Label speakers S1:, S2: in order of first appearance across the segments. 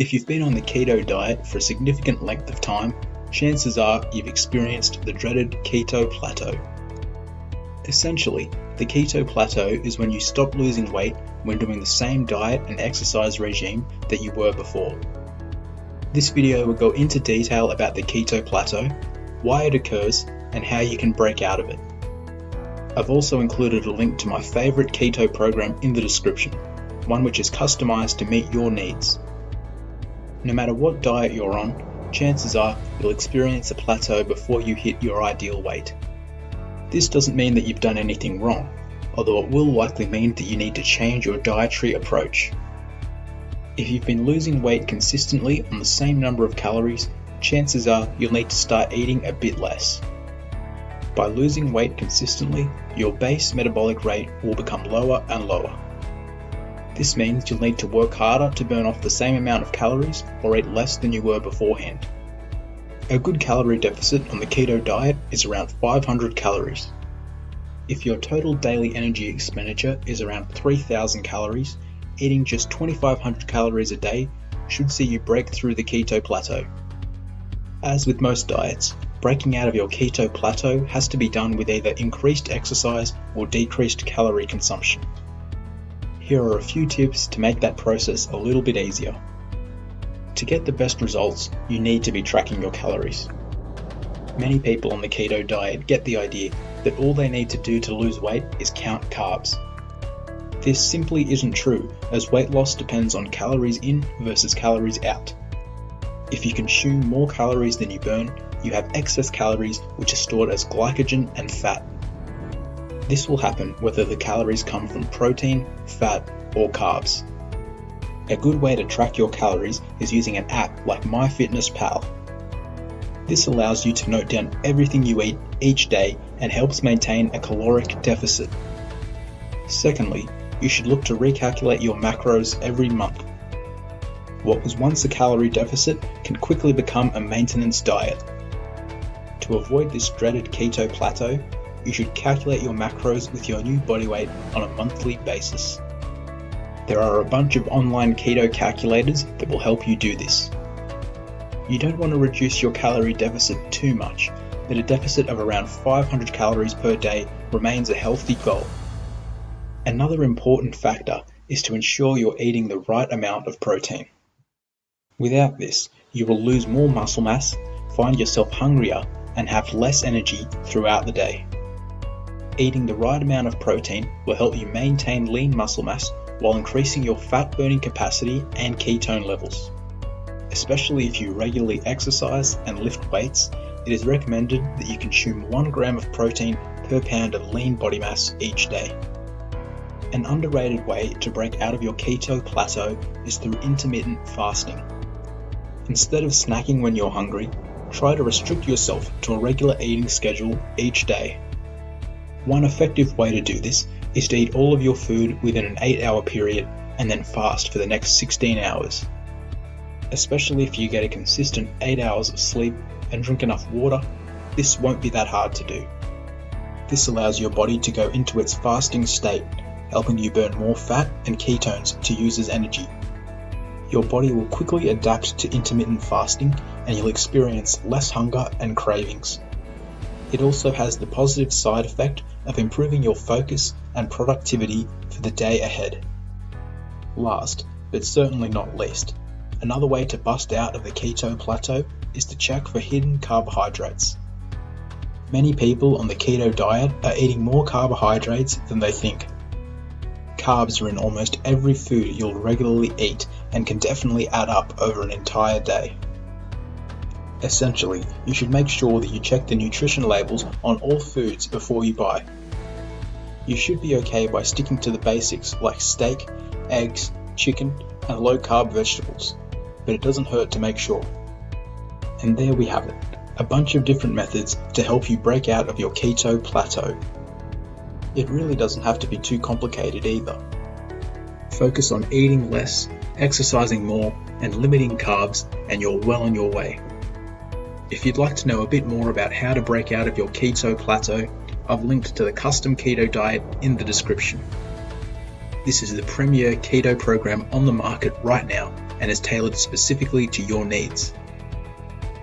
S1: If you've been on the keto diet for a significant length of time, chances are you've experienced the dreaded keto plateau. Essentially, the keto plateau is when you stop losing weight when doing the same diet and exercise regime that you were before. This video will go into detail about the keto plateau, why it occurs, and how you can break out of it. I've also included a link to my favourite keto program in the description, one which is customised to meet your needs. No matter what diet you're on, chances are you'll experience a plateau before you hit your ideal weight. This doesn't mean that you've done anything wrong, although it will likely mean that you need to change your dietary approach. If you've been losing weight consistently on the same number of calories, chances are you'll need to start eating a bit less. By losing weight consistently, your base metabolic rate will become lower and lower. This means you'll need to work harder to burn off the same amount of calories or eat less than you were beforehand. A good calorie deficit on the keto diet is around 500 calories. If your total daily energy expenditure is around 3,000 calories, eating just 2,500 calories a day should see you break through the keto plateau. As with most diets, breaking out of your keto plateau has to be done with either increased exercise or decreased calorie consumption. Here are a few tips to make that process a little bit easier. To get the best results, you need to be tracking your calories. Many people on the keto diet get the idea that all they need to do to lose weight is count carbs. This simply isn't true, as weight loss depends on calories in versus calories out. If you consume more calories than you burn, you have excess calories which are stored as glycogen and fat. This will happen whether the calories come from protein, fat, or carbs. A good way to track your calories is using an app like MyFitnessPal. This allows you to note down everything you eat each day and helps maintain a caloric deficit. Secondly, you should look to recalculate your macros every month. What was once a calorie deficit can quickly become a maintenance diet. To avoid this dreaded keto plateau, you should calculate your macros with your new body weight on a monthly basis. There are a bunch of online keto calculators that will help you do this. You don't want to reduce your calorie deficit too much, but a deficit of around 500 calories per day remains a healthy goal. Another important factor is to ensure you're eating the right amount of protein. Without this, you will lose more muscle mass, find yourself hungrier, and have less energy throughout the day. Eating the right amount of protein will help you maintain lean muscle mass while increasing your fat burning capacity and ketone levels. Especially if you regularly exercise and lift weights, it is recommended that you consume 1 gram of protein per pound of lean body mass each day. An underrated way to break out of your keto plateau is through intermittent fasting. Instead of snacking when you're hungry, try to restrict yourself to a regular eating schedule each day. One effective way to do this is to eat all of your food within an 8-hour period and then fast for the next 16 hours. Especially if you get a consistent 8 hours of sleep and drink enough water, this won't be that hard to do. This allows your body to go into its fasting state, helping you burn more fat and ketones to use as energy. Your body will quickly adapt to intermittent fasting and you'll experience less hunger and cravings. It also has the positive side effect of improving your focus and productivity for the day ahead. Last, but certainly not least, another way to bust out of the keto plateau is to check for hidden carbohydrates. Many people on the keto diet are eating more carbohydrates than they think. Carbs are in almost every food you'll regularly eat and can definitely add up over an entire day. Essentially, you should make sure that you check the nutrition labels on all foods before you buy. You should be okay by sticking to the basics like steak, eggs, chicken, and low-carb vegetables, but it doesn't hurt to make sure. And there we have it, a bunch of different methods to help you break out of your keto plateau. It really doesn't have to be too complicated either. Focus on eating less, exercising more, and limiting carbs, and you're well on your way. If you'd like to know a bit more about how to break out of your keto plateau, I've linked to the custom keto diet in the description. This is the premier keto program on the market right now, and is tailored specifically to your needs.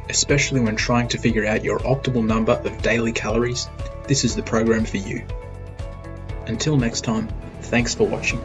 S1: Especially when trying to figure out your optimal number of daily calories, this is the program for you. Until next time, thanks for watching.